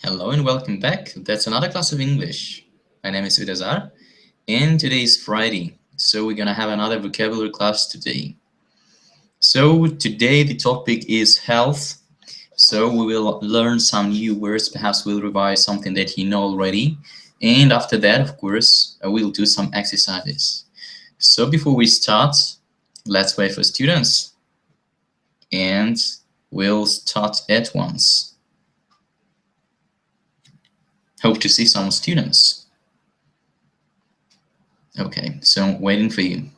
Hello and welcome back. That's another class of English. My name is Svetozar and today is Friday, so we're gonna have another vocabulary class today. So today the topic is health. So we will learn some new words, perhaps we'll revise something that you know already. And after that, of course, we'll do some exercises. So before we start, let's wait for students. And we'll start at once. Hope to see some students. Okay, so I'm waiting for you.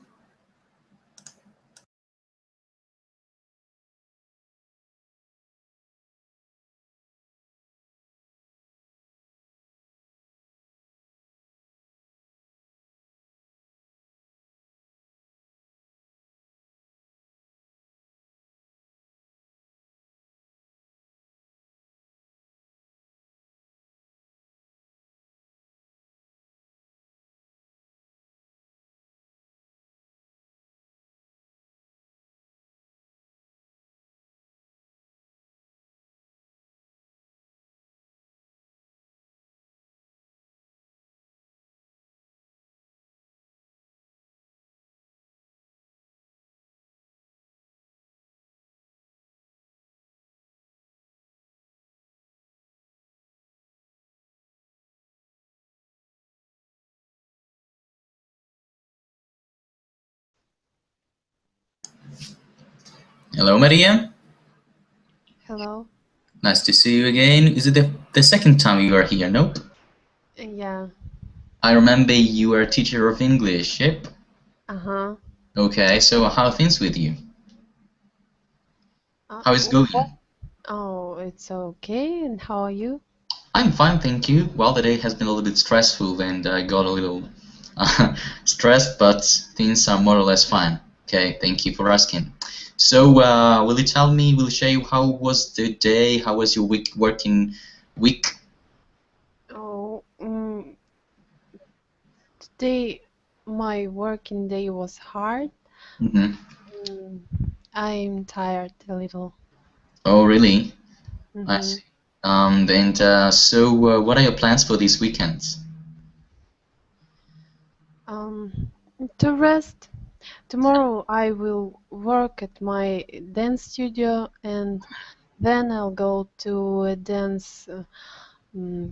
Hello, Maria. Hello. Nice to see you again. Is it the second time you are here? Nope. Yeah. I remember you are a teacher of English, yep? Uh-huh. Okay, so how are things with you? How is it going? Oh, it's okay. And how are you? I'm fine, thank you. Well, the day has been a little bit stressful and I got a little stressed, but things are more or less fine. Okay, thank you for asking. So, will you share how was the day? How was your working week? Oh, today my working day was hard. Mm-hmm. I'm tired a little. Oh, really? I Mm-hmm. see. So, what are your plans for this weekend? To rest. Tomorrow I will work at my dance studio and then I'll go to a dance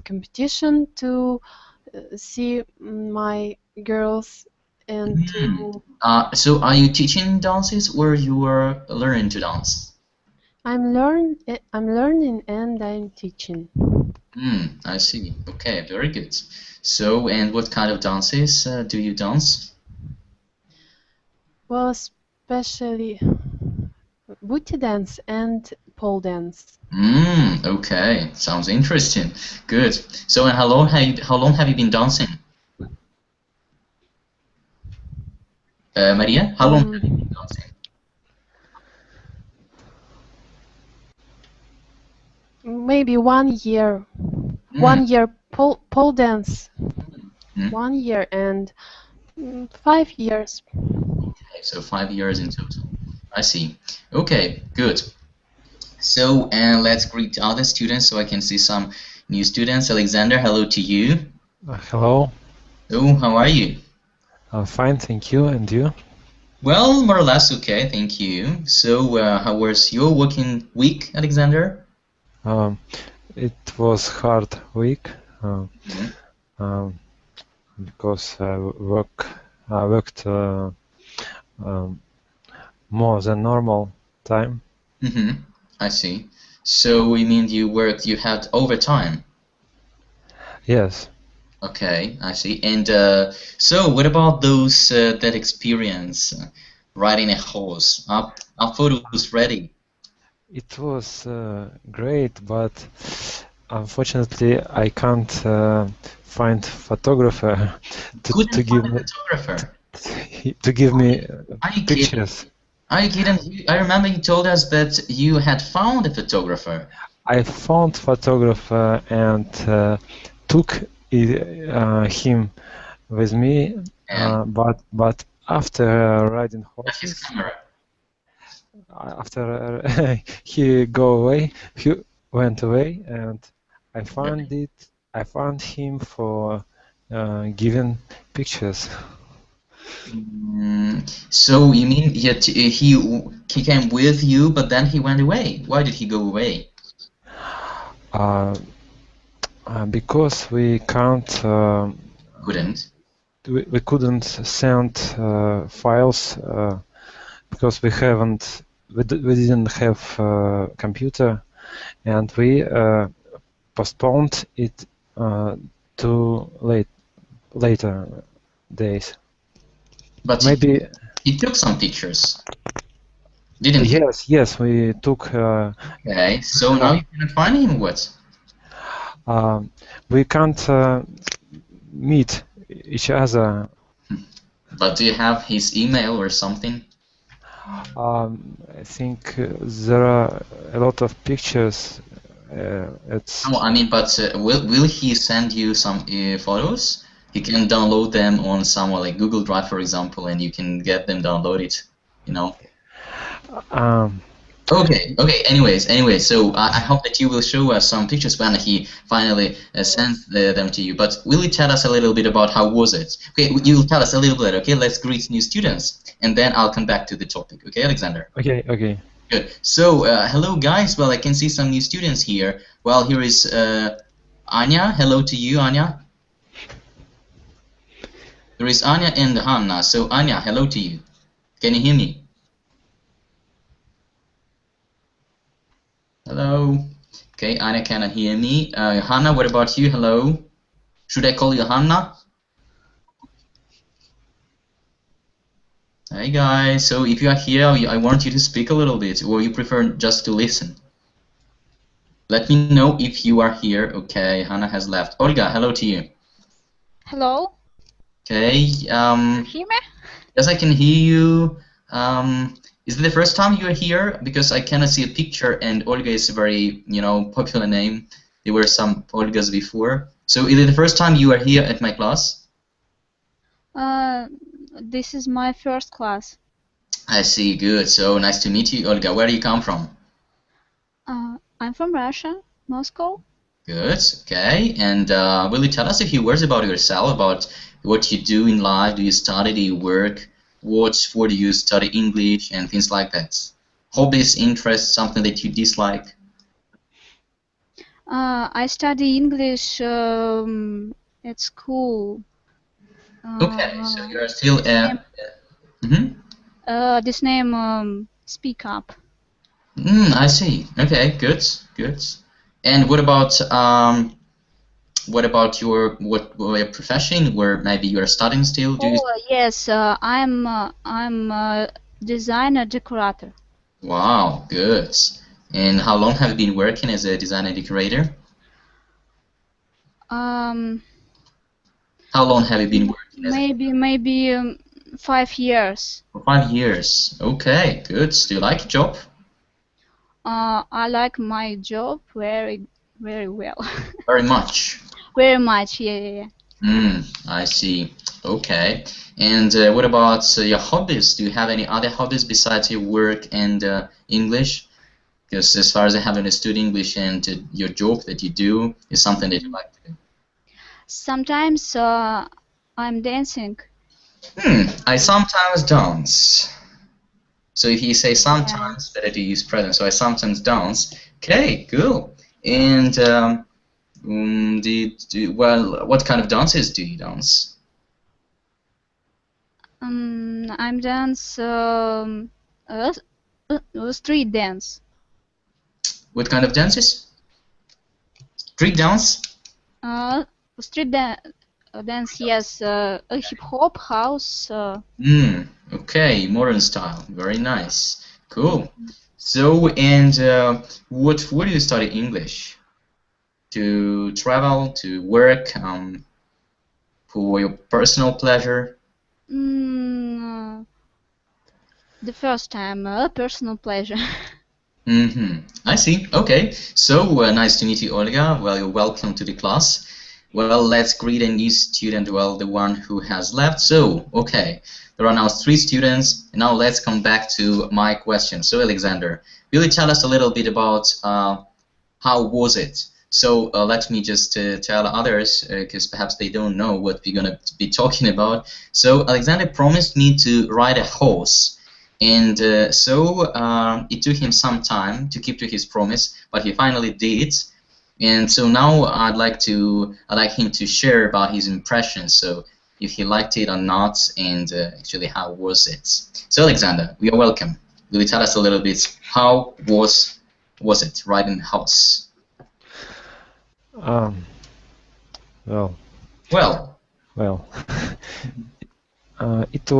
competition to see my girls and to So are you teaching dances or you are learning to dance? I'm learning and I'm teaching. I see. Okay, very good. So, and what kind of dances do you dance? Well, especially booty dance and pole dance. Okay, sounds interesting. Good. So, and how long have you been dancing? Maria, how long have you been Um, dancing? Maybe 1 year. Mm, 1 year pole dance. mm. 1 year and 5 years. Okay, so 5 years in total. I see. Okay, good. So, and let's greet other students so I can see some new students. Alexander, hello to you. Hello, Oh, how are you? I'm fine, thank you. And you? Well, more or less okay, thank you. So, how was your working week, Alexander? Um, it was hard week Mhm. um, because I worked um, more than normal time. I see. So, you mean you had overtime? Yes, Okay, I see. And so, what about those that experience riding a horse? Are photos ready? it was great, but unfortunately I can't find photographer Couldn't to give find a me photographer. to give me Are you kidding? pictures. Are you kidding? I remember you told us that you had found a photographer. I found photographer and took him with me, And but after riding his horses, camera. after he went away, and I found it. I found him for giving pictures. So you mean he came with you, but then he went away? Why did he go away? Because we can't. Couldn't. We couldn't send files because we didn't have computer, and we postponed it to later days. But maybe he took some pictures, didn't he? Yes, we took. Okay, so now you cannot find him. What? We can't meet each other. But do you have his email or something? I think there are a lot of pictures. No, I mean, but will he send you some photos? You can download them on somewhere like Google Drive, for example, and you can get them downloaded, you know. Okay. Anyway, so I hope that you will show us some pictures when he finally sends them to you. But will you tell us a little bit about how was it? Okay, you'll tell us a little bit. Okay, let's greet new students, and then I'll come back to the topic. Okay, Alexander. Okay. Good. So hello, guys. Well, I can see some new students here. Well, here is Anya. Hello to you, Anya. There is Anya and Hanna. So Anya, hello to you. Can you hear me? Hello. Okay, Anya cannot hear me. Hanna, what about you? Hello. Should I call you Hanna? Hi guys. So if you are here, I want you to speak a little bit, or you prefer just to listen. Let me know if you are here. Okay, Hanna has left. Olga, hello to you. Hello. Okay. Hear me? Yes, I can hear you. Is it the first time you are here? Because I cannot see a picture, and Olga is a very, popular name. There were some Olgas before. So is it the first time you are here at my class? This is my first class. I see. Good. So nice to meet you, Olga. Where do you come from? I'm from Russia, Moscow. Good. Okay. And will you tell us a few words about yourself, about what you do in life? Do you study? Do you work? For do you study English and things like that? Hobbies, interests, something that you dislike? I study English at school. Okay, so you are still this name Speak Up. I see. Okay, good. And what about your profession? Where maybe you are studying still? Yes, I'm a designer decorator. Wow, good. And how long have you been working as a designer decorator? How long have you been working? Maybe 5 years. 5 years. Okay, good. Do you like your job? I like my job very well. Very much. Very much, yeah. I see. Okay. And what about your hobbies? Do you have any other hobbies besides your work and English? Because as far as I have understood, English and your job that you do is something that you like to do. Sometimes I'm dancing. I sometimes dance. So if you say sometimes, better to use present. So I sometimes dance. Okay, cool. And what kind of dances do you dance? I'm dance street dance. What kind of dances? Street dance? Street dance, yes. Hip hop, house. Okay, modern style. Very nice. Cool. So, and what do you study English? To travel, to work, for your personal pleasure? The first time, personal pleasure. I see. Okay. So, nice to meet you, Olga. Well, you're welcome to the class. Well, let's greet a new student, well, the one who has left. So, okay, there are now 3 students, and now let's come back to my question. So, Alexander, will you tell us a little bit about how was it So let me just tell others, because perhaps they don't know what we're going to be talking about. So Alexander promised me to ride a horse, and so it took him some time to keep to his promise, but he finally did. And so now I'd like him to share about his impressions, so if he liked it or not, and actually how was it. So Alexander, you are welcome. Will you tell us a little bit how was it riding a horse? Well, it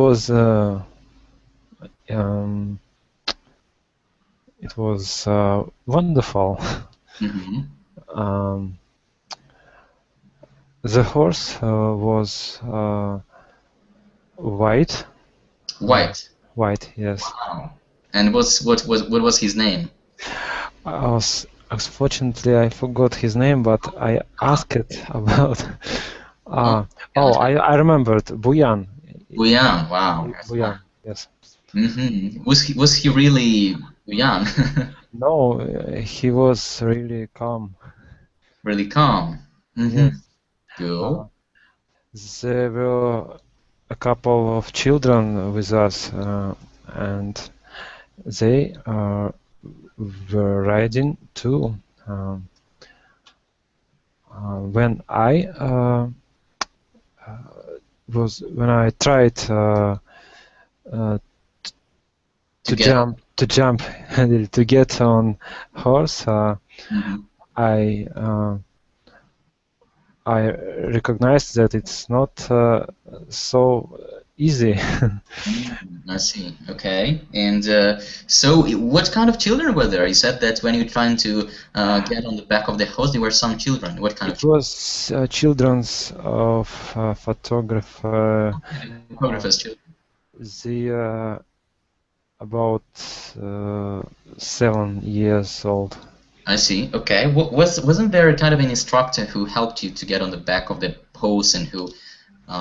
was wonderful. Mm-hmm. The horse was white. White. White, yes. Wow. And what was his name? Unfortunately, I forgot his name, but I asked about. I remembered Buyan. Buyan. Wow. Buyan. Yes. Mm-hmm. Was he really Buyan? No, he was really calm. Really calm. Mm-hmm. Yes. Good. There were a couple of children with us, and they were riding too. When I tried to jump to get on horse, Mm-hmm. I recognized that it's not so easy. I see. Okay. And so, what kind of children were there? You said that when you were trying to get on the back of the horse, there were some children. What kind of children? It was children's of photographer. Photographers' children. The about 7 years old. I see. Okay. Wasn't there a kind of an instructor who helped you to get on the back of the horse and who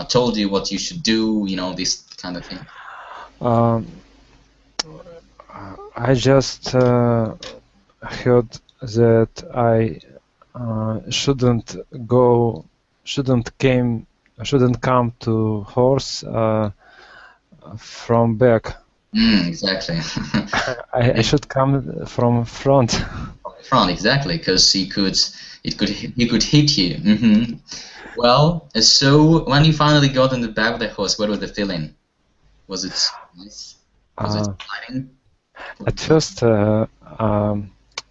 told you what you should do? You know, this kind of thing. I just heard that I shouldn't come to horse from back. Exactly. I should come from front. Front, exactly, because he could hit you. Mm-hmm. Well, so when you finally got on the back of the horse, what was the feeling? Was it nice? Was it exciting? At first,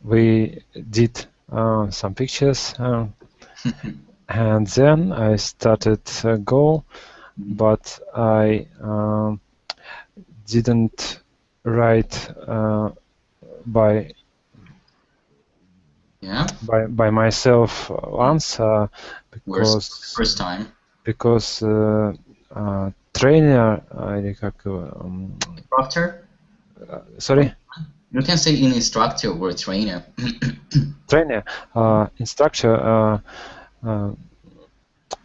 we did some pictures, and then I started go, but I didn't write by myself once because first time trainer instructor. Sorry. You can say an instructor or trainer. Trainer, instructor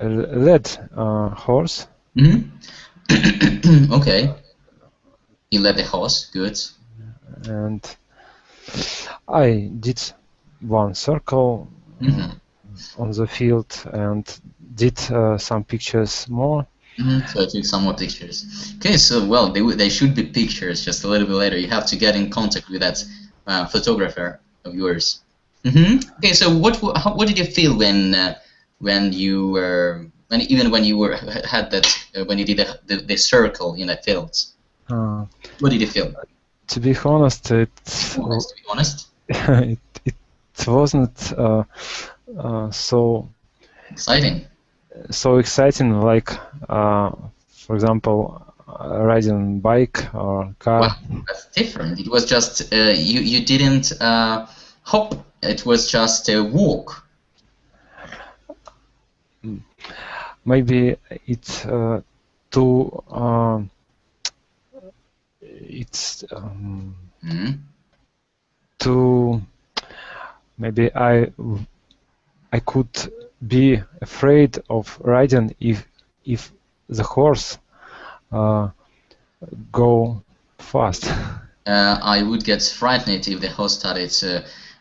led horse. Mm-hmm. Okay. He led the horse. Good. And I did one circle on the field and did some pictures more. So I took some more pictures. Okay, so well, they should be pictures. Just a little bit later, you have to get in contact with that photographer of yours. Okay, so what did you feel when you did the circle in the fields? What did you feel? To be honest, it wasn't so exciting. So exciting, like for example, riding bike or car. Well, that's different. It was just you didn't hop. It was just a walk. Maybe it's too. It's too. Maybe I could be afraid of riding if the horse go fast. I would get frightened if the horse started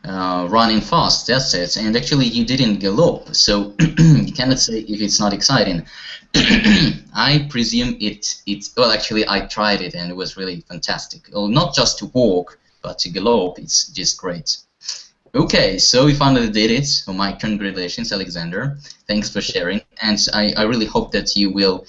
running fast, that's it. And actually you didn't gallop, so you cannot say if it's not exciting. I presume it's well, actually I tried it and it was really fantastic. Well, not just to walk, but to gallop, it's just great. Okay, so we finally did it. So my congratulations, Alexander. Thanks for sharing, and I really hope that you will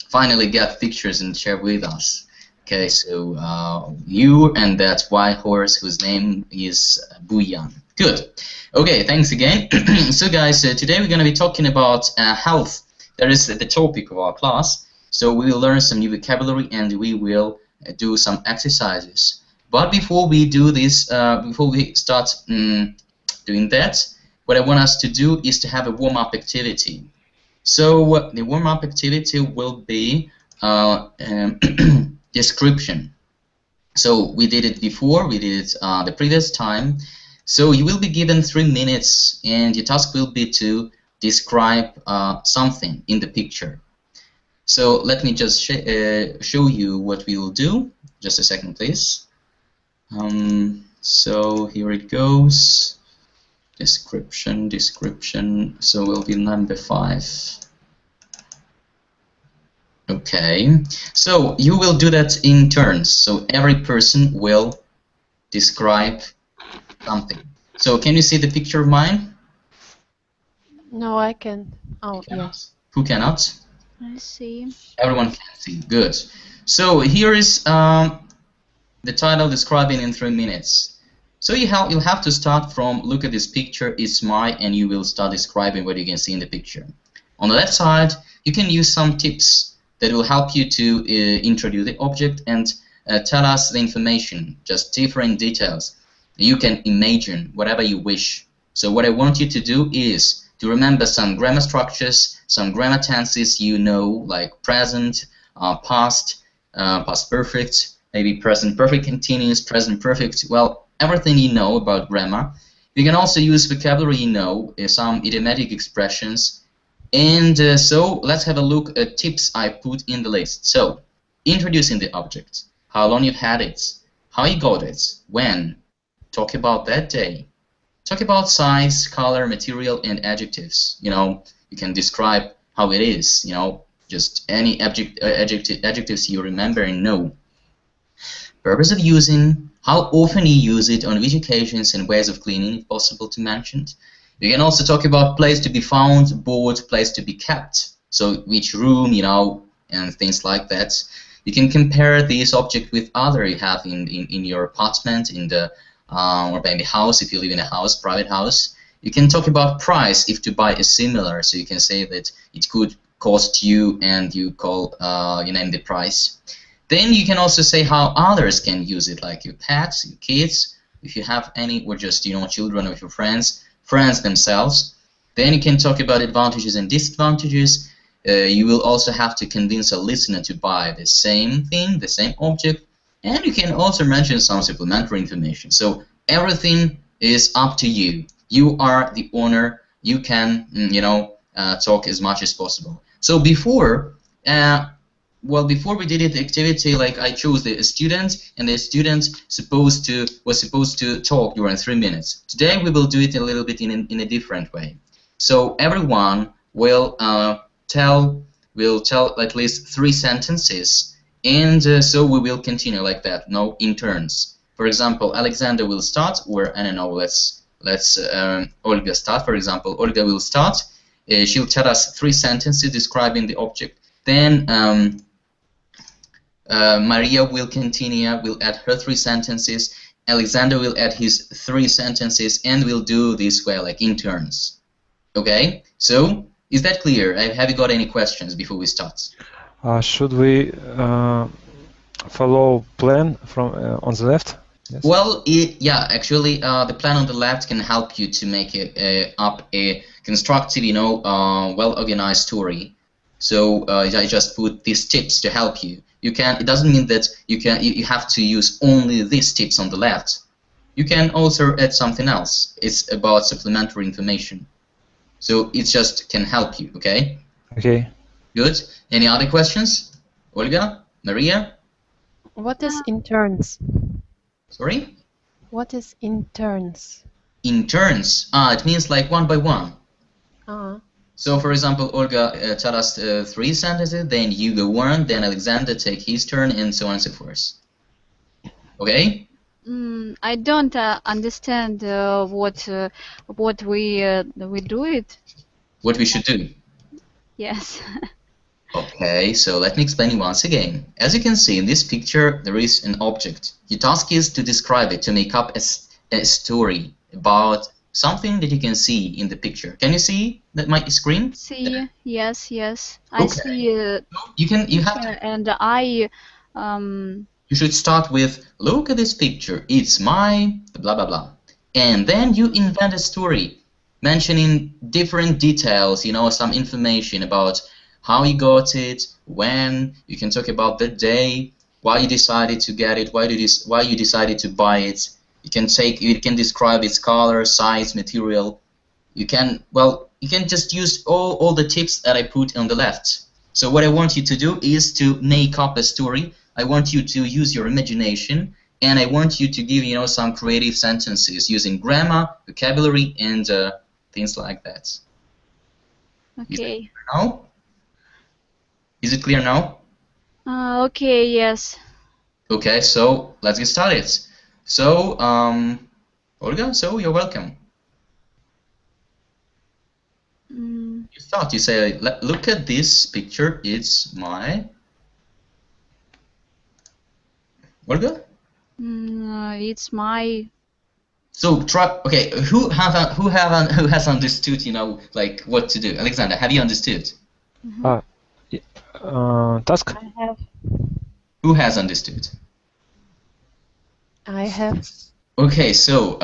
finally get pictures and share with us. Okay, so you and that white horse whose name is Buyan. Good. Okay, thanks again. So guys, today we're going to be talking about health. That is the topic of our class. So we will learn some new vocabulary and we will do some exercises. But before we do this, before we start doing that, what I want us to do is to have a warm-up activity. So the warm-up activity will be description. So we did it before, we did it the previous time. So you will be given 3 minutes and your task will be to describe something in the picture. So let me just show you what we will do. Just a second, please. So here it goes. Description. So will be number 5. Okay, so you will do that in turns. So every person will describe something. So can you see the picture of mine? No, I can. Oh, yes. Who cannot? I see. Everyone can see. Good. So here is the title, describing in 3 minutes. So you'll have to start from look at this picture, it's my, and you will start describing what you can see in the picture. On the left side, you can use some tips that will help you to introduce the object and tell us the information, just different details. You can imagine whatever you wish. So what I want you to do is to remember some grammar structures, some grammar tenses you know, like present, past, past perfect, maybe present perfect continuous, present perfect, well, everything you know about grammar. You can also use vocabulary you know, some idiomatic expressions. And so let's have a look at tips I put in the list. So, introducing the object, how long you've had it, how you got it, when, talk about that day, talk about size, color, material, and adjectives. You know, you can describe how it is, you know, just any adjectives you remember and know. Purpose of using, how often you use it, on which occasions, and ways of cleaning, if possible to mention. You can also talk about place to be found, board, place to be kept. So which room, you know, and things like that. You can compare this object with other you have in your apartment, in the or maybe house if you live in a house, private house. You can talk about price if to buy a similar. So you can say that it could cost you, and you call you name the price. Then you can also say how others can use it, like your pets, your kids, if you have any, or just children or your friends themselves. Then you can talk about advantages and disadvantages. You will also have to convince a listener to buy the same thing, the same object, and you can also mention some supplementary information. So everything is up to you. You are the owner. You can, talk as much as possible. So before we did the activity, like I chose the student, and the student was supposed to talk during 3 minutes. Today we will do it a little bit in a different way. So everyone will tell at least 3 sentences, and so we will continue like that, in turns. For example, Alexander will start, or I don't know, let's Olga start. For example, Olga will start. She'll tell us 3 sentences describing the object. Then Maria will continue, will add her 3 sentences. Alexander will add his 3 sentences, and we'll do this way, like in turns. Okay? So, is that clear? Have you got any questions before we start? Should we follow plan from on the left? Yes. Well, actually, the plan on the left can help you to make up a constructive, well-organized story. So I just put these tips to help you. It doesn't mean that you have to use only these tips on the left. You can also add something else. It's about supplementary information. So it just can help you, okay? Okay. Good. Any other questions? Olga? Maria? What is in turns? Sorry? What is in turns? In turns. It means like one by one. So, for example, Olga tell us 3 sentences, then you go one, then Alexander take his turn, and so on and so forth. Okay? I don't understand what we do it. What we should do? Yes. Okay, so let me explain it once again. As you can see in this picture, there is an object. Your task is to describe it, to make up a story about something that you can see in the picture. Can you see that my screen? See, yes. Okay. I see. You have to. And I. You should start with, look at this picture. It's my blah blah blah, and then you invent a story, mentioning different details. You know, some information about how you got it, when. You can talk about the day, why you decided to get it, why you decided to buy it. You can describe its color, size, material. You can just use all the tips that I put on the left. So what I want you to do is to make up a story. I want you to use your imagination, and I want you to give some creative sentences using grammar, vocabulary, and things like that. Okay. Is it clear now? Okay. Yes. Okay, so let's get started. So, Olga, so you're welcome. You start. You say, look at this picture. It's my. Olga? It's my. So try. Okay, who has understood? Like what to do. Alexander, have you understood? Task. I have. Who has understood? I have. Okay, so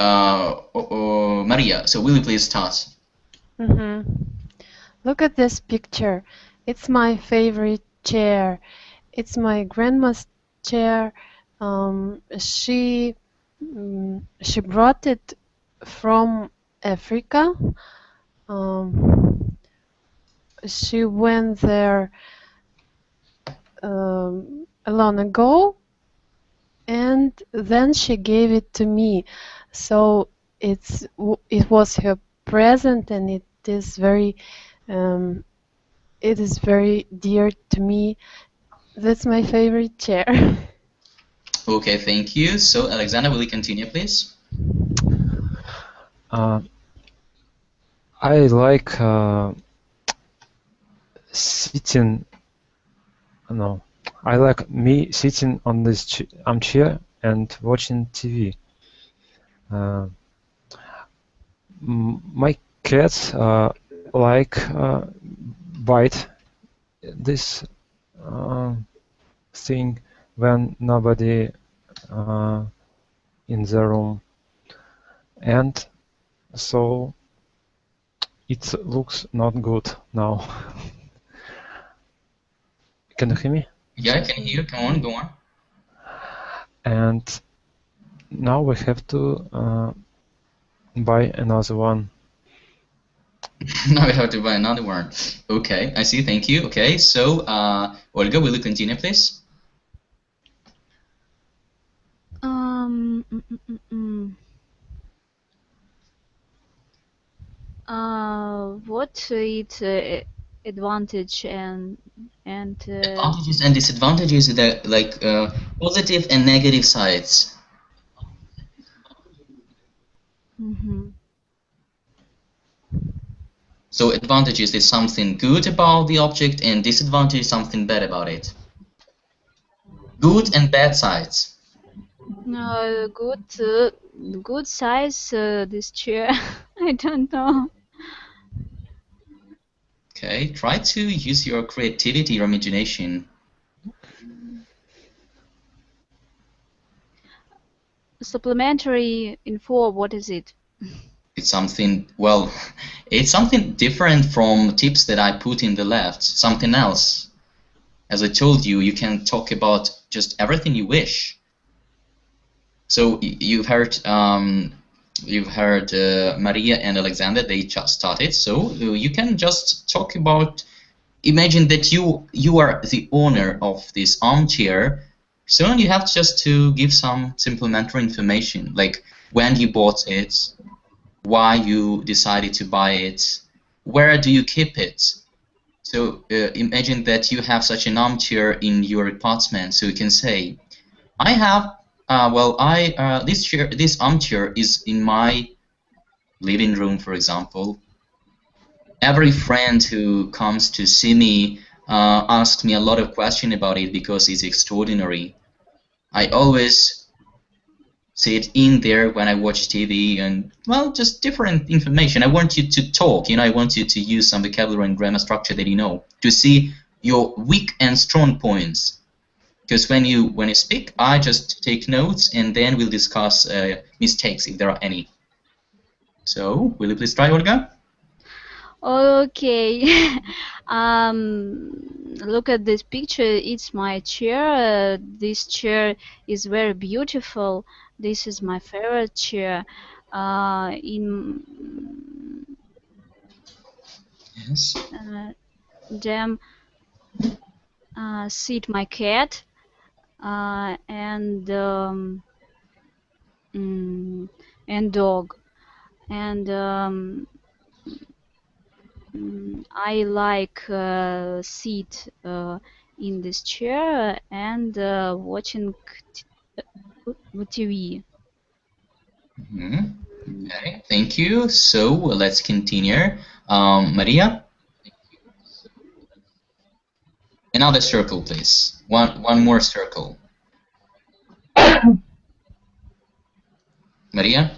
Maria, so will you please start? Look at this picture. It's my favorite chair. It's my grandma's chair. She brought it from Africa. She went there long ago, and then she gave it to me. So it was her present, and it is very dear to me. That's my favorite chair. Okay, thank you. So Alexander, will you continue, please? I like sitting. No, I like me sitting on this armchair and watching TV. My cats like bite this thing when nobody in the room, and so it looks not good now. Can you hear me? Yeah, I can hear you. Go on. And now we have to buy another one. Now we have to buy another one. Okay, I see. Thank you. Okay, so Olga, will you continue, please? What its advantage and advantages and disadvantages, like positive and negative sides. So advantages is something good about the object, and disadvantage is something bad about it. Good and bad sides. Good size this chair. I don't know. Okay, try to use your creativity, your imagination. Supplementary info, what is it? It's something, well, it's something different from tips that I put in the left, something else. As I told you, you can talk about just everything you wish. So you've heard Maria and Alexander, they just started, so you can just talk about, imagine that you are the owner of this armchair, so you have just to give some supplementary information, like when you bought it, why you decided to buy it, where do you keep it. So imagine that you have such an armchair in your apartment, so you can say, I have, this armchair is in my living room, for example. Every friend who comes to see me asks me a lot of questions about it because it's extraordinary. I always sit in there when I watch TV and, well, just different information. I want you to talk, I want you to use some vocabulary and grammar structure that you know, to see your weak and strong points. Because when you speak, I just take notes and then we'll discuss mistakes if there are any. So, will you please try, Olga? Okay. Look at this picture. It's my chair. This chair is very beautiful. This is my favorite chair. Yes. Them sit my cat and dog, and I like sit in this chair and watching TV. Okay, thank you. So let's continue. Maria? Another circle, please. One more circle. Maria?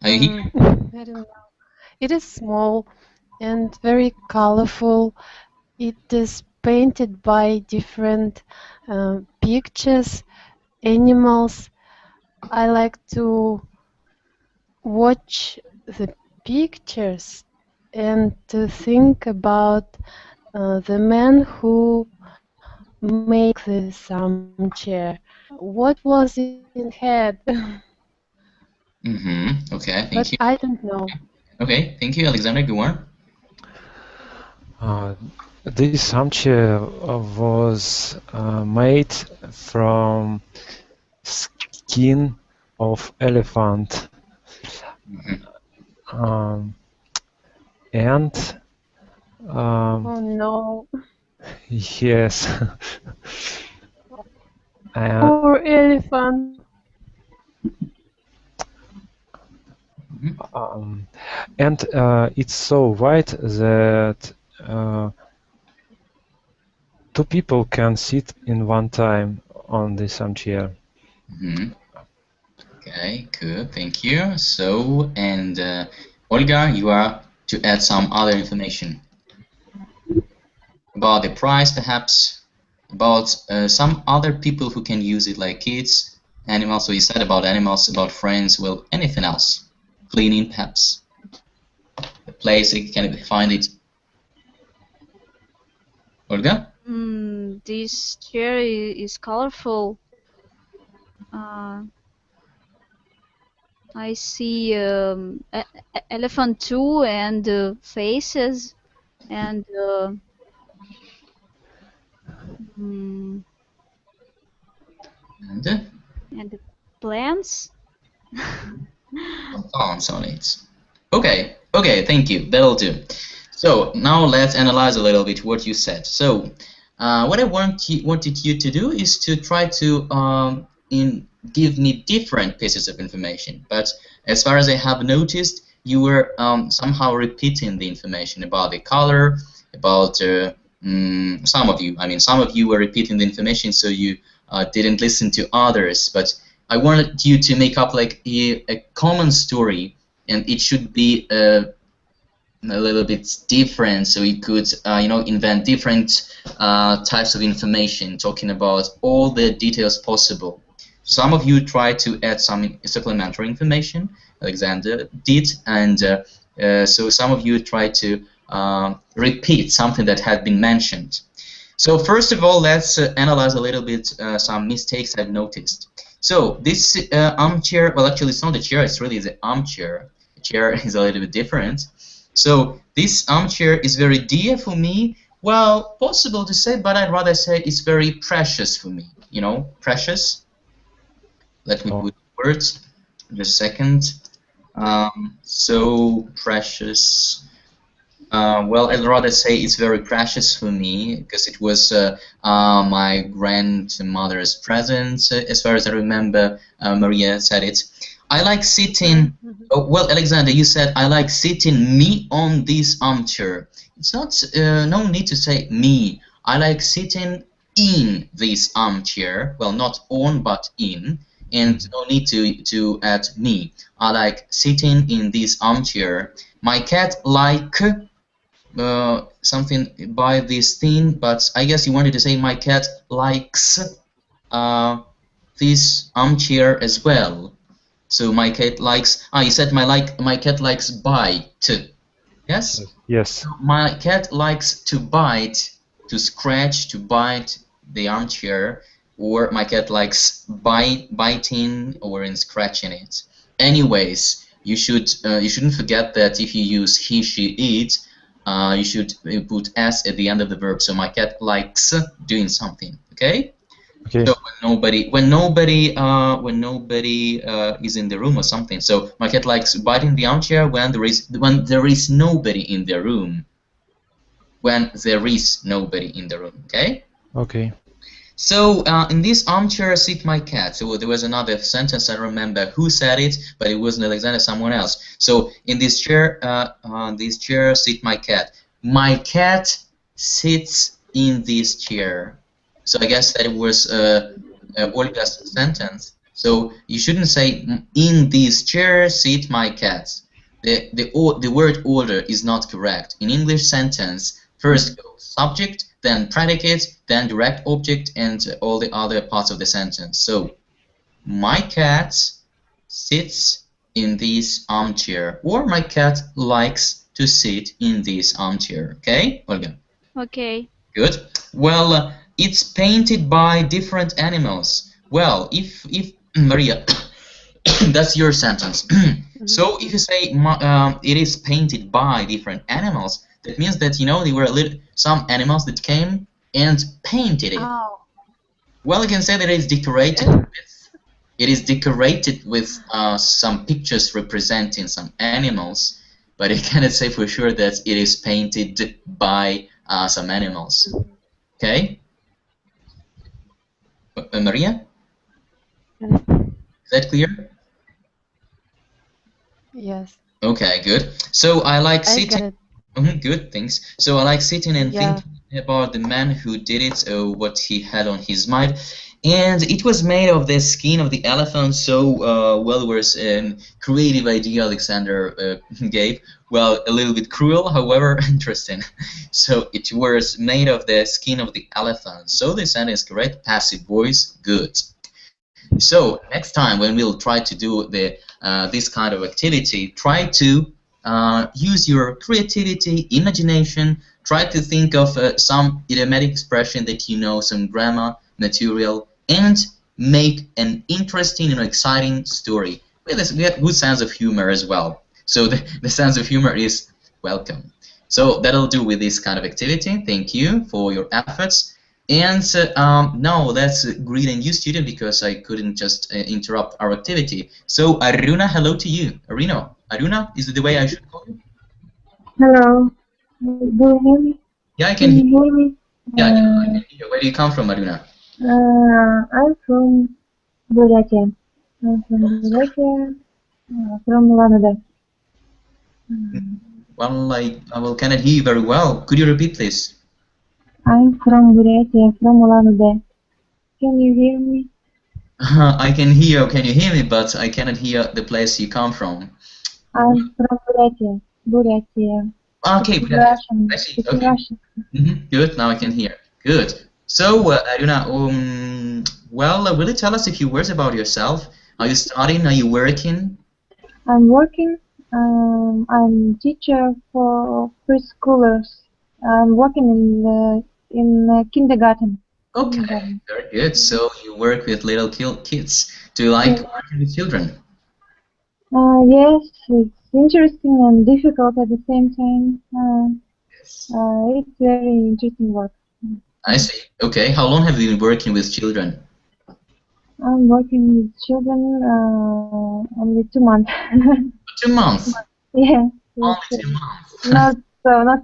Are you here? I don't know. It is small and very colorful. It is painted by different pictures, animals. I like to watch the pictures and to think about the man who made this armchair. What was in head? Okay, thank But you. I don't know. Okay, thank you, Alexander. Go on. This armchair was made from skin of elephant, and Oh no. yes, Poor elephant. and it's so wide that two people can sit in one time on this armchair. Okay, good, thank you. So, and Olga, you are to add some other information about the price, perhaps, about some other people who can use it, like kids, animals. So you said about animals, about friends, well, anything else. Cleaning, perhaps. The place you can find it. Olga? This chair is colorful. I see elephant too, and faces, and and plants. Arms on it. Okay, thank you. That'll do. So now let's analyze a little bit what you said. So what I wanted you to do is to try to give me different pieces of information. But as far as I have noticed, you were somehow repeating the information about the color, about some of you were repeating the information, so you didn't listen to others. But I wanted you to make up like a common story, and it should be a little bit different, so you could invent different types of information, talking about all the details possible. Some of you try to add some supplementary information, Alexander did, and so some of you try to repeat something that had been mentioned. So first of all, let's analyze a little bit some mistakes I've noticed. So this armchair, well, actually it's not a chair, it's really the armchair. The chair is a little bit different. So this armchair is very dear for me. Well, possible to say, but I'd rather say it's very precious for me. You know, precious. Let me put words. The second, so precious. Well, I'd rather say it's very precious for me because it was my grandmother's present, as far as I remember. Maria said it. I like sitting. Oh, well, Alexander, you said I like sitting me on this armchair. It's not. No need to say me. I like sitting in this armchair. Well, not on, but in. And no need to add me. I like sitting in this armchair. My cat like something by this thing, but I guess you wanted to say my cat likes this armchair as well. So my cat likes. You said my cat likes bite. Yes. Yes. So my cat likes to bite, to scratch, to bite the armchair, or my cat likes biting or in scratching it. Anyways, you shouldn't forget that if you use he, she, it, you should put s at the end of the verb. So my cat likes doing something. Okay. Okay. So when nobody is in the room or something. So my cat likes biting the armchair when there is nobody in the room. When there is nobody in the room. Okay. Okay. So in this armchair sit my cat. So there was another sentence I remember who said it, but it wasn't Alexander, someone else. So in this chair sit my cat. My cat sits in this chair. So I guess that it was Olga's sentence. So you shouldn't say in this chair sit my cat. The word order is not correct. In English sentence, first goes subject, then predicate, then direct object, and all the other parts of the sentence. So, my cat sits in this armchair, or my cat likes to sit in this armchair. Okay, Olga? Okay. Good. Well, it's painted by different animals. Well, if Maria, that's your sentence. So if you say it is painted by different animals, that means that there were some animals that came and painted it. Oh. Well, you can say that it is decorated. It is decorated with some pictures representing some animals, but you cannot say for sure that it is painted by some animals. Okay, Maria, Yes. is that clear? Yes. Okay, good. So I like I sitting. get it. Good, thanks. So I like sitting and Yeah. thinking about the man who did it, what he had on his mind. And it was made of the skin of the elephant, so well, it was a creative idea Alexander gave. Well, a little bit cruel, however, interesting. So it was made of the skin of the elephant. So the sentence is correct, passive voice, good. So next time when we'll try to do this kind of activity, try to use your creativity, imagination, try to think of some idiomatic expression that you know, some grammar material, and make an interesting and exciting story with a good sense of humor as well. So the sense of humor is welcome. So that'll do with this kind of activity. Thank you for your efforts. And now let's greet a new student because I couldn't just interrupt our activity. So Aruna, hello to you. Aruna, is it the way I should call you? Hello. Do you hear me? Yeah, I Can can you hear. hear me? Yeah, I can hear you. Where do you come from, Aruna? I'm from Buryatia. I'm from Buryatia, from Ulan-Ude. Well, I cannot hear you very well. Could you repeat, please? I'm from Buryatia, from Ulan-Ude. Can you hear me? I can hear. Can you hear me? But I cannot hear the place you come from. I'm from Buryatia. Buryatia. Okay, It's but Russian. I see. It's Okay. Russian. Good. Now I can hear. Good. So, Aruna, well, will you tell us a few words about yourself? Are you studying? Are you working? I'm working. I'm teacher for preschoolers. I'm working in kindergarten. Okay, Kindergarten. very good. So you work with little kids. Do you like working with children? Yes, it's interesting and difficult at the same time. Yes. It's very interesting work. I see. Okay. How long have you been working with children? I'm working with children only 2 months. 2 months. Yeah, Only yes, 2 months. not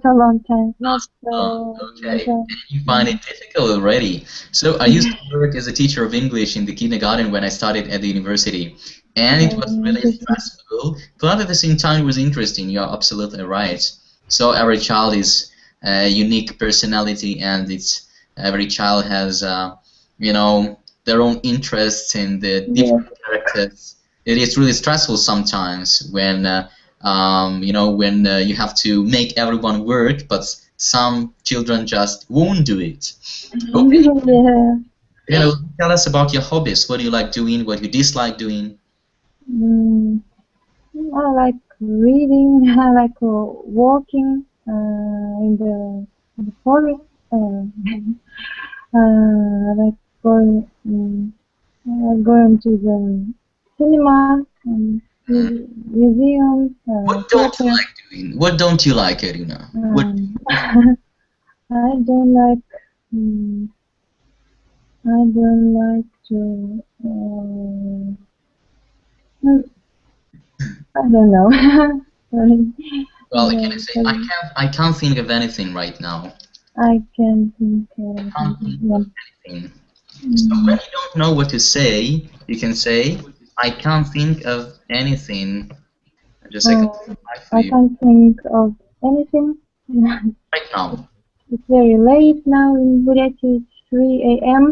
so long time. Not so Oh, long okay. time. You find it difficult already. So I used to work as a teacher of English in the kindergarten when I started at the university, and it was really Interesting. stressful, but at the same time it was interesting. You're absolutely right. So every child is a unique personality, and every child has, their own interests and the Yes. different characters. It is really stressful sometimes when you have to make everyone work, but some children just won't do it. Okay, Yeah. tell us about your hobbies. What do you like doing? What you dislike doing? Mm, I like reading. I like walking in the forest. I like going to the cinema, museums, What don't you theater. like doing? What don't you like, Irina? What? I don't like. Mm, I don't like to. I don't know. Sorry. Well, can I say I can't think of anything right now. I can think I of can't think something. of anything. So when you don't know what to say, you can say, I can't think of anything. Just a second. For I you can't think of anything. right now. It's very late now in Buryatia. It's 3 a.m.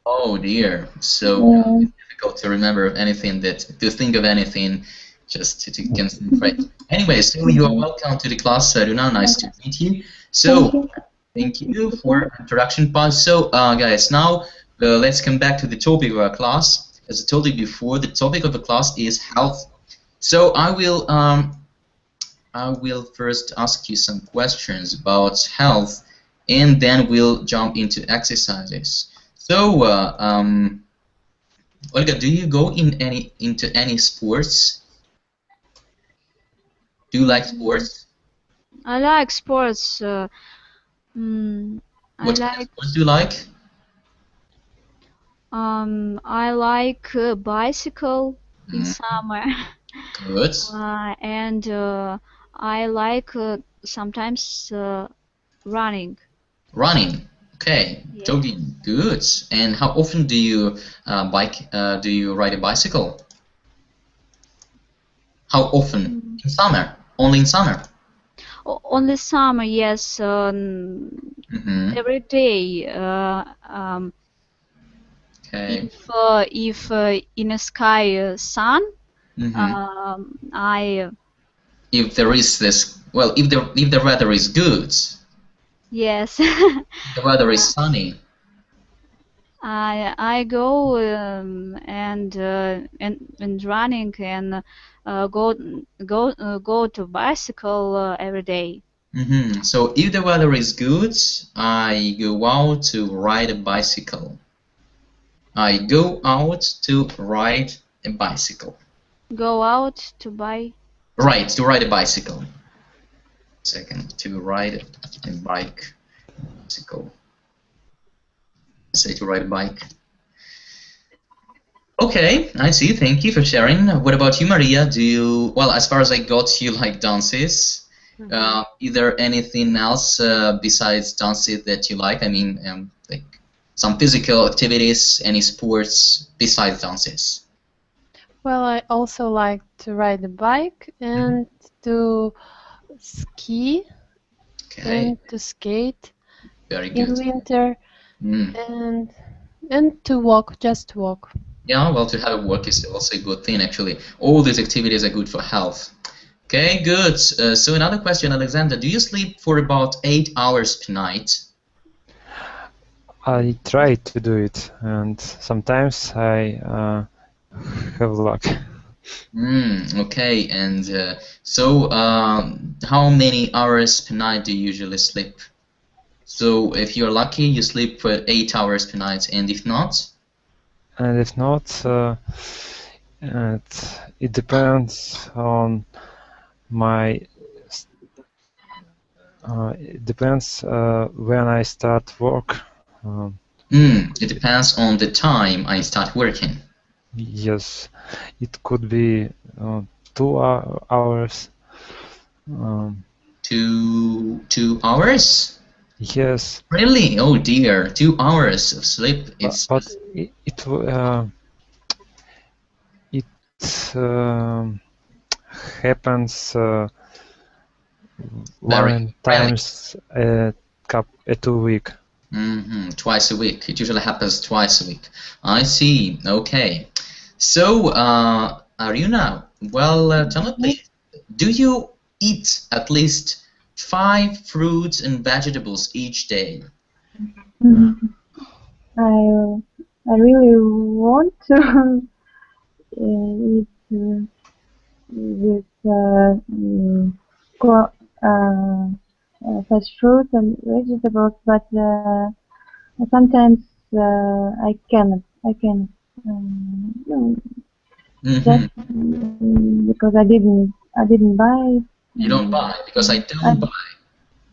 Oh dear. So Yeah. it's difficult to remember anything to think of anything, just to concentrate. Anyway, so you are welcome to the class, Runa. Nice to meet you. So Thank thank you for introduction part. So guys, now let's come back to the topic of our class. As I told you before, the topic of the class is health. So I will first ask you some questions about health, and then we'll jump into exercises. So, Olga, do you go into any sports? Do you like sports? I like sports. I What kind of like sports do you like? bicycle in Mm, summer, good. and I like sometimes running. Running. Okay. Yes. Jogging. Good. And how often do you do you ride a bicycle? How often? In summer? Only in summer? Only summer, yes. Mm-hmm. Every day. Okay. If in a sky sun, Mm-hmm. I If there is this, well, if the weather is good, yes. the weather is sunny. I go and running and go to bicycle every day. Mm-hmm. So if the weather is good, I go out to ride a bicycle. I go out to ride a bicycle. Go out to buy. Right, to ride a bicycle. Second, to ride a bicycle. Say to ride a bike. Okay, I see. Thank you for sharing. What about you, Maria? Well, as far as I got, you like dances. Is there anything else besides dances that you like? I mean, like some physical activities, any sports besides dances? Well, I also like to ride a bike and to ski Okay, and to skate very in good. winter Mm. and to walk, just to walk. Yeah, well, to have a work is also a good thing, actually. All these activities are good for health. Okay, good. So another question, Alexander, do you sleep for about 8 hours per night? I try to do it, and sometimes I have luck. Okay, and so how many hours per night do you usually sleep? So if you're lucky, you sleep for 8 hours per night, and if not? And if not, it depends on my. It depends when I start work. It depends on the time I start working. Yes, it could be 2 hours. 2 hours? Yes, Really? Oh dear, 2 hours of sleep. It's but it happens very one rarely. times a 2 week. Twice a week. It usually happens twice a week. I see. Okay. So, Aruna, well, tell me please, do you eat at least 5 fruits and vegetables each day? I really want to eat with such fruits and vegetables, but sometimes I cannot. Just because I didn't buy. You don't buy because I don't buy.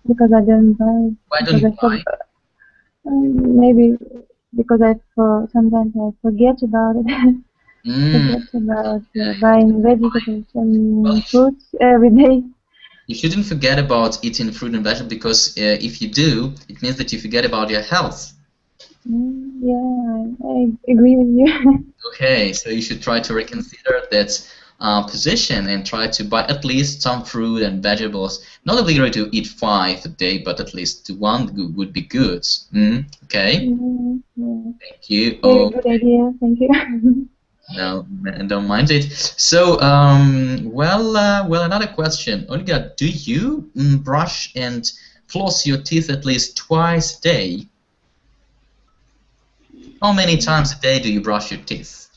Because I don't buy. Why don't you buy? Maybe because sometimes I forget about it. Forget about buying vegetables and fruits every day. You shouldn't forget about eating fruit and vegetables because if you do, it means that you forget about your health. Yeah, I agree with you. Okay, so you should try to reconsider that position and try to buy at least some fruit and vegetables. Not obligatory to eat 5 a day, but at least 1 would be good. Okay. Yeah. Thank you. Very good idea. Thank you. No, don't mind it. So, well, another question. Olga, do you brush and floss your teeth at least twice a day? How many times a day do you brush your teeth?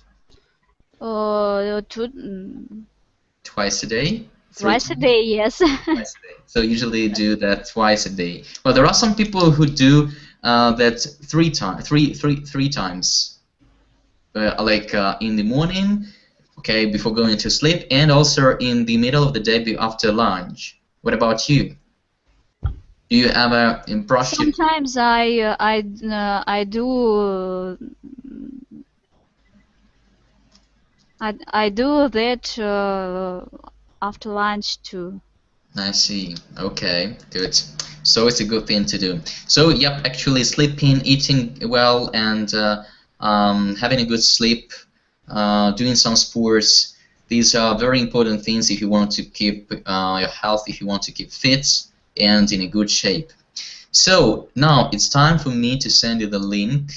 Twice a day? Twice a day, yes. Twice a day. So usually do that twice a day. Well, there are some people who do that 3 times. Like in the morning, okay, before going to sleep, and also in the middle of the day after lunch. What about you? Do you ever brush your teeth? Sometimes I do that after lunch too. I see. Okay, good. So it's a good thing to do. So, yep, actually sleeping, eating well, and having a good sleep, doing some sports, these are very important things if you want to keep your health, if you want to keep fit and in a good shape. So, now it's time for me to send you the link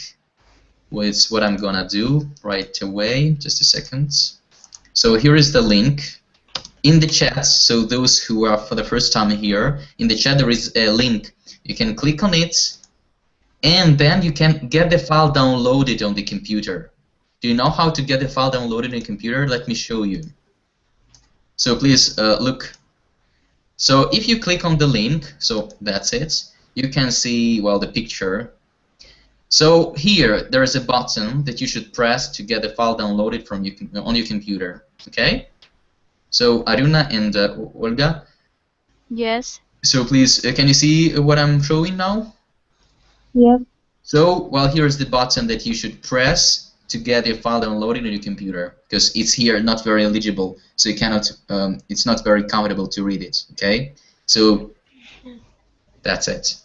with what I'm gonna do right away. Just a second. So here is the link. In the chat, so those who are for the first time here, in the chat there is a link. You can click on it, and then you can get the file downloaded on the computer. Do you know how to get the file downloaded on the computer? Let me show you. So please look. So if you click on the link, so that's it, you can see, well, the picture. So here there is a button that you should press to get the file downloaded from on your computer. Okay? So Aruna and Olga. Yes. So please, can you see what I'm showing now? Yes. So, well, here's the button that you should press to get your file downloaded on your computer, because it's here not very legible, so you cannot. It's not very comfortable to read it. Okay. So that's it.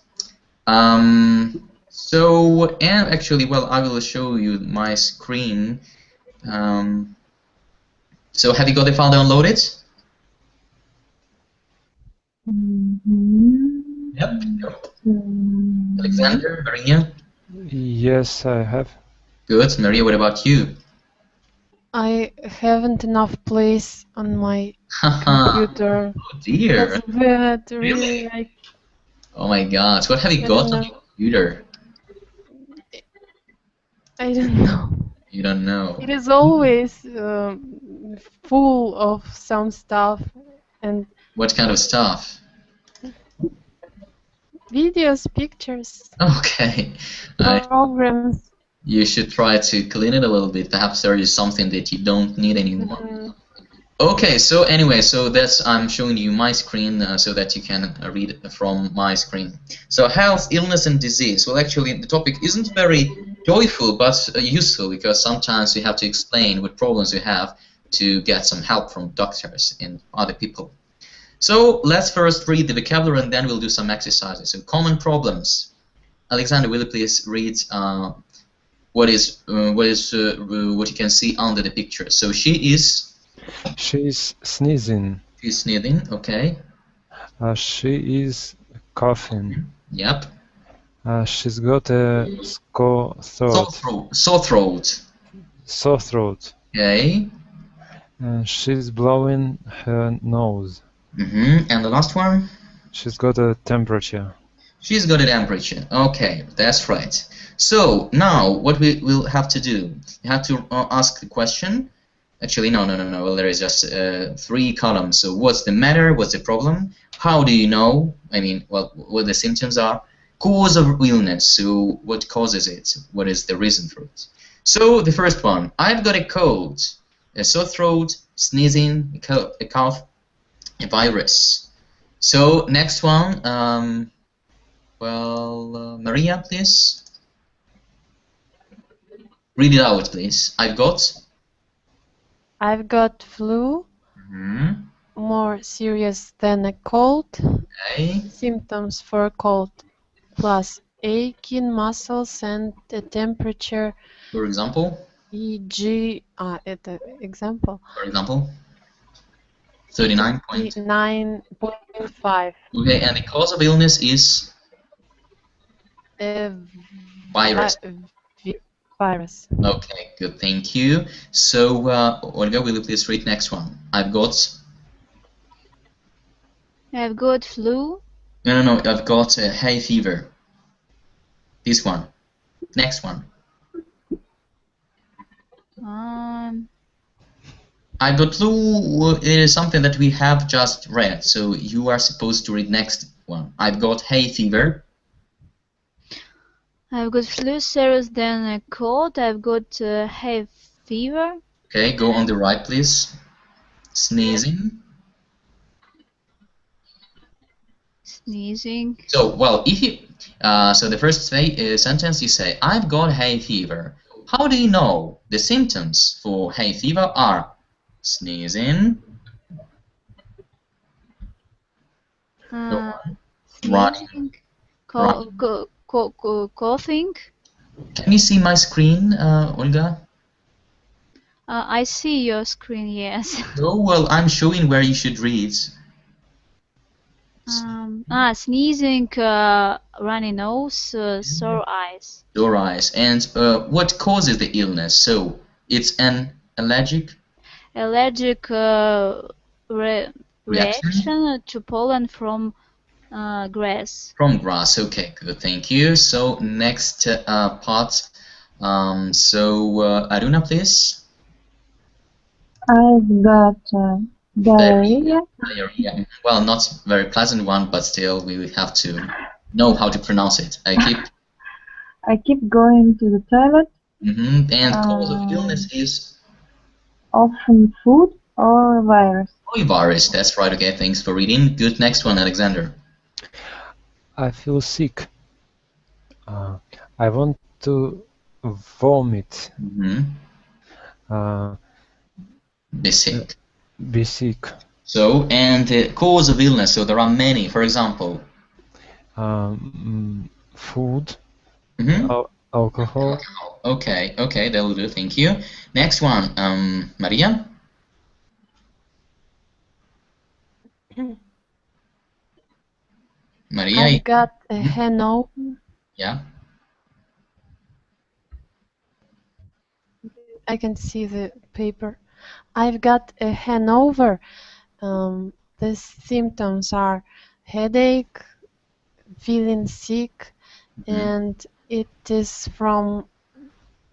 So, and actually, well, I will show you my screen. So have you got the file downloaded? Yep. Alexander, Maria? Yes, I have. Good. Maria, what about you? I haven't enough place on my computer. Oh dear. That's bad, really. Oh my God. What have you got on your computer? I don't know. You don't know. It is always full of some stuff and What kind of stuff? videos, pictures, Okay. programs. You should try to clean it a little bit. Perhaps there is something that you don't need anymore. Okay, so anyway, so that's I'm showing you my screen so that you can read from my screen. So health, illness, and disease. Well, actually, the topic isn't very joyful, but useful because sometimes we have to explain what problems we have to get some help from doctors and other people. So let's first read the vocabulary and then we'll do some exercises. So common problems. Alexander, will you please read what you can see under the picture? So She's sneezing. She's sneezing. Okay. She is coughing. Yep. She's got a sore throat. Sore throat. Okay. She's blowing her nose. And the last one? She's got a temperature. She's got a temperature. Okay, that's right. So now what we will have to do, you have to ask the question. Actually, no. Well, there is just 3 columns. So what's the matter? What's the problem? How do you know? I mean, well, what the symptoms are. Cause of illness. So what causes it? What is the reason for it? So the first one, I've got a cold, a sore throat, sneezing, a cough, a virus. So next one, Maria, please. Read it out, please. I've got flu, more serious than a cold. Okay. Symptoms for a cold, plus aching muscles and a temperature. For example? E.g. Это example. For example? 39.5. Okay, and the cause of illness is? Virus. Virus. Okay, good, thank you. So, Olga, will you please read next one? I've got flu. No, I've got hay fever. This one. Next one. I've got flu is something that we have just read, so you are supposed to read next one. I've got hay fever. I've got flu serious than a cold. I've got hay fever. Okay, go on the right, please. Sneezing. Sneezing. So, well, if you so the first sentence you say, I've got hay fever. How do you know the symptoms for hay fever are sneezing, running, coughing. Can you see my screen, Olga? I see your screen, yes. Oh, well, I'm showing where you should read. Sneezing, runny nose, sore eyes. Sore eyes. And what causes the illness? So, it's an allergic reaction to pollen from grass. From grass, okay, good, thank you. So, next part. Aruna, please. I've got diarrhea. Diarrhea. Well, not very pleasant one, but still we will have to know how to pronounce it. I keep going to the toilet. And cause of illness is? Often food or virus. Oh, virus, that's right, okay, thanks for reading. Good, next one, Alexander. I feel sick. I want to vomit. Be sick. Be sick. So, and the cause of illness, so there are many, for example. Food. Alcohol. Okay, that will do, thank you. Next one, Maria. Maria. I've got a hangover. Yeah. I can see the paper. I've got a hangover. The symptoms are headache, feeling sick, and it is from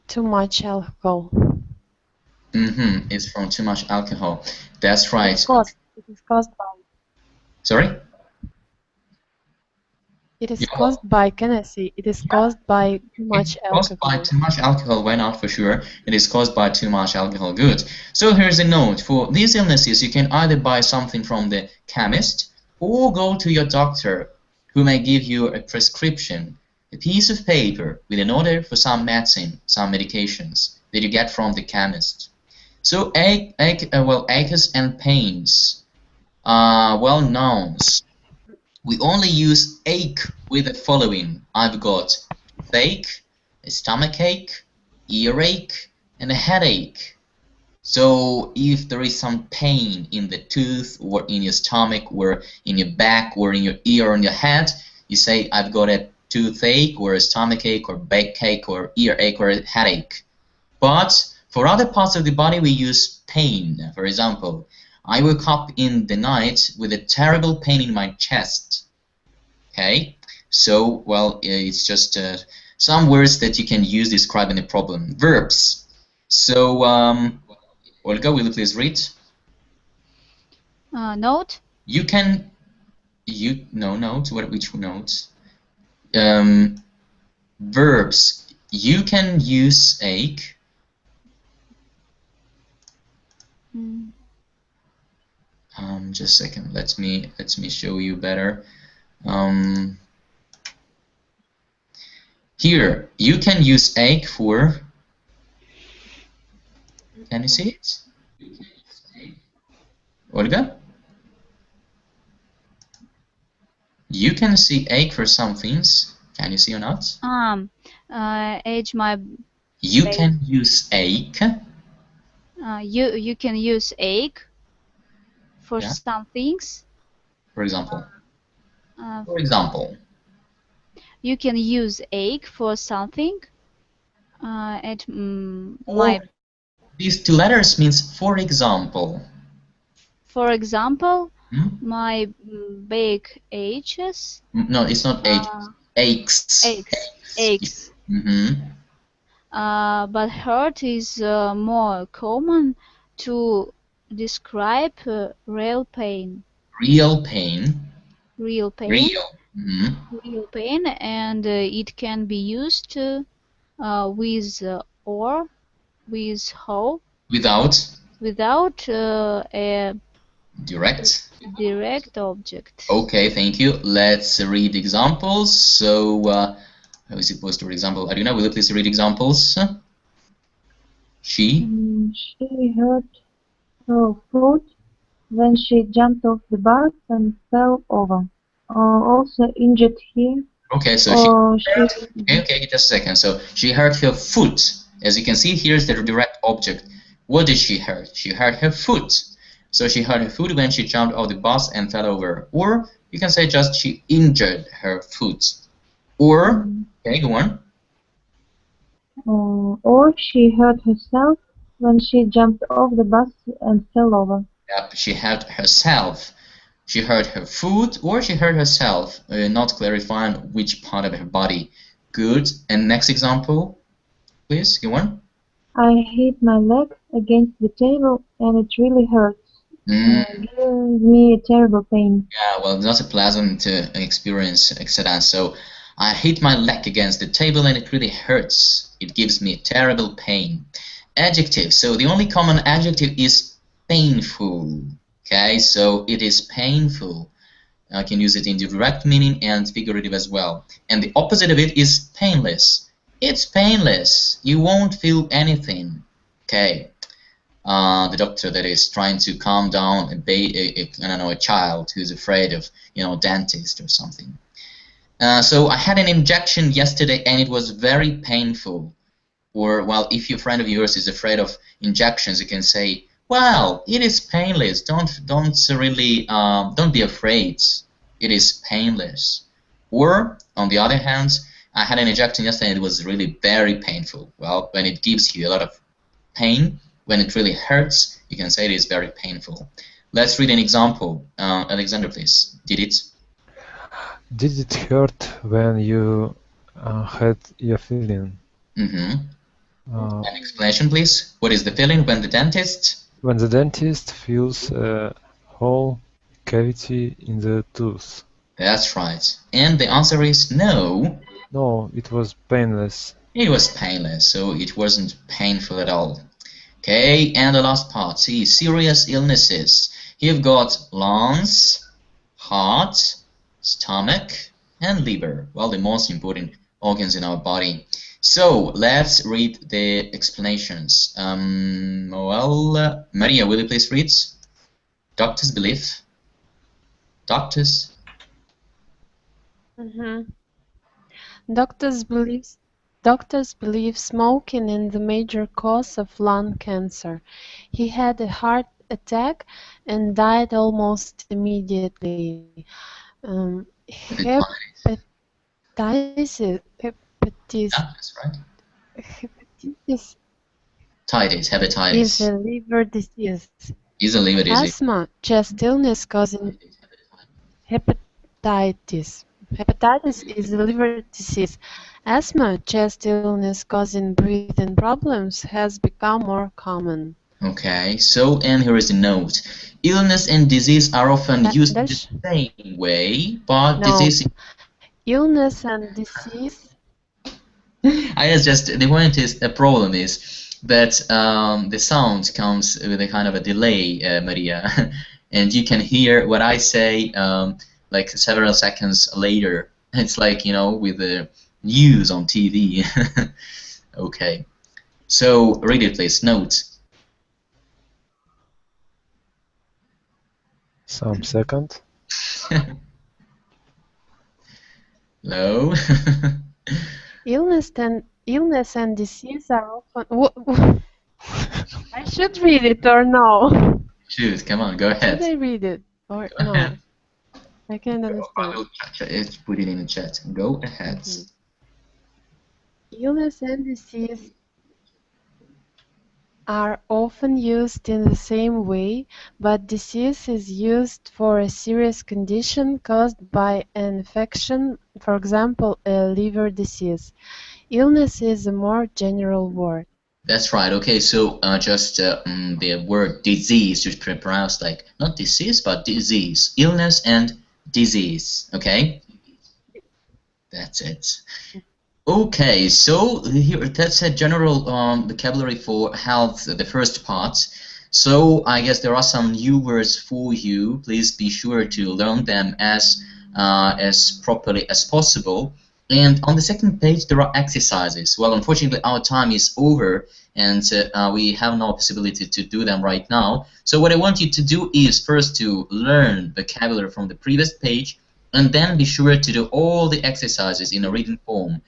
too much alcohol. It's from too much alcohol. That's right. It is caused by. Sorry? It is Yeah. caused by kinesis. It is caused by too much It's caused by alcohol. too much alcohol. Why not? For sure, it is caused by too much alcohol. Good. So here's a note. For these illnesses, you can either buy something from the chemist or go to your doctor, who may give you a prescription, a piece of paper with an order for some medicine, some medications that you get from the chemist. So aches and pains are well nouns. We only use ache with the following. I've got toothache, a stomachache, earache, and a headache. So if there is some pain in the tooth or in your stomach or in your back or in your ear or in your head, you say I've got a toothache or a stomachache or backache or earache or a headache. But for other parts of the body we use pain. For example, I woke up in the night with a terrible pain in my chest. Okay, so well, it's just some words that you can use describing a problem. Verbs. So, Olga, will you please read? Note. You can. No note. Which note? Verbs. You can use ache. Just a second. Let me show you better. Here, you can use ache for. Can you see it? Olga? You can see ache for some things. Can you see or not? Age my. You can use ache. You can use ache for Yeah. some things. For example. For example. You can use ache for something. My. These two letters means for example. For example, my back aches. No, it's not ache. Aches. Aches. But hurt is more common to describe real pain. Real pain. Real pain. Real pain, and it can be used with or with how. Without a direct object. Okay, thank you. Let's read examples. So, how is it supposed to read example? Arina, will you please read examples? She hurt her foot when she jumped off the bus and fell over. Also injured here. Okay, so okay, just a second. So she hurt her foot. As you can see, here's the direct object. What did she hurt? She hurt her foot. So she hurt her foot when she jumped off the bus and fell over. Or you can say just she injured her foot. Or, okay, go on. Or she hurt herself when she jumped off the bus and fell over. Yep, she hurt herself. She hurt her foot or she hurt herself, not clarifying which part of her body. Good. And next example, please, go on. I hit my leg against the table and it really hurts. Gives me a terrible pain. Yeah, well, not a pleasant experience, etc. So, I hit my leg against the table and it really hurts. It gives me terrible pain. Adjective. So the only common adjective is painful. Okay, so it is painful. I can use it in direct meaning and figurative as well. And the opposite of it is painless. It's painless. You won't feel anything. Okay. The doctor that is trying to calm down a child who's afraid of, dentist or something. So I had an injection yesterday and it was very painful. Or, well, if your friend of yours is afraid of injections, you can say, well, it is painless. Don't be afraid. It is painless. Or, on the other hand, I had an injection yesterday and it was really very painful. Well, when it gives you a lot of pain, when it really hurts, you can say it is very painful. Let's read an example. Alexander, please. Did it hurt when you had your feeling? An explanation, please. What is the feeling when the dentist? When the dentist feels a whole cavity in the tooth. That's right. And the answer is no. No, it was painless. It was painless, so it wasn't painful at all. Okay, and the last part, see, serious illnesses. You've got lungs, heart, stomach, and liver. Well, the most important organs in our body. So, let's read the explanations. Maria, will you please read? Doctors believe. Doctors. Doctors believe smoking is the major cause of lung cancer. He had a heart attack and died almost immediately. Hepatitis, Yeah, that's right. hepatitis Hepatitis. is a liver disease. Is a liver disease. Asthma, chest illness causing hepatitis. Hepatitis is a liver disease. Asthma, chest illness causing breathing problems has become more common. Okay, so, and here is a note. Illness and disease are often used the Dash? same way, but No. disease... Illness and disease. I guess just the point is, the problem is that the sound comes with a kind of a delay, Maria, and you can hear what I say like several seconds later. It's like, you know, with the news on TV. Okay, so read it, please. Note. Some second. Hello. Illness and disease are often. I should read it or no? Shoot, come on, go Should ahead. I read it or Go no? ahead. I can't understand. Let's put it in the chat. Go ahead. Illness and disease are often used in the same way, but disease is used for a serious condition caused by an infection, for example, a liver disease. Illness is a more general word. That's right. Okay, so just the word disease should be pronounced like not disease, but disease. Illness and disease. Okay, that's it. Okay, so here that's a general vocabulary for health, the first part. So I guess there are some new words for you. Please be sure to learn them as properly as possible. And on the second page there are exercises. Well, unfortunately our time is over and we have no possibility to do them right now. So what I want you to do is first to learn vocabulary from the previous page and then be sure to do all the exercises in a written form.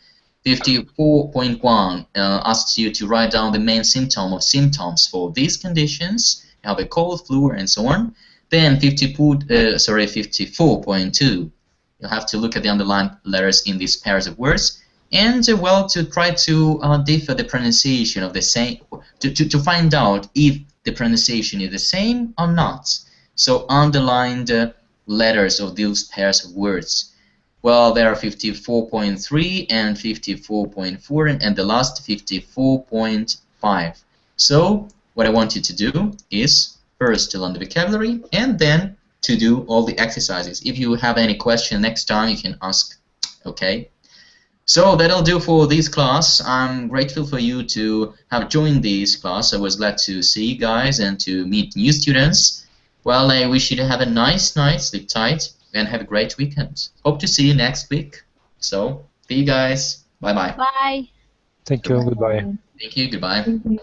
54.1 asks you to write down the main symptoms for these conditions. You have a cold, flu, and so on. Then 54.2, you have to look at the underlined letters in these pairs of words, and well, to try to differ the pronunciation of the same, to find out if the pronunciation is the same or not. So underlined letters of those pairs of words. Well, there are 54.3 and 54.4 and the last 54.5. So what I want you to do is first to learn the vocabulary and then to do all the exercises. If you have any question next time, you can ask. Okay? So that'll do for this class. I'm grateful for you to have joined this class. I was glad to see you guys and to meet new students. Well, I wish you to have a nice night, sleep tight, and have a great weekend. Hope to see you next week. So, see you guys. Bye-bye. Bye. Thank you. Goodbye. Thank you. Goodbye. Thank you.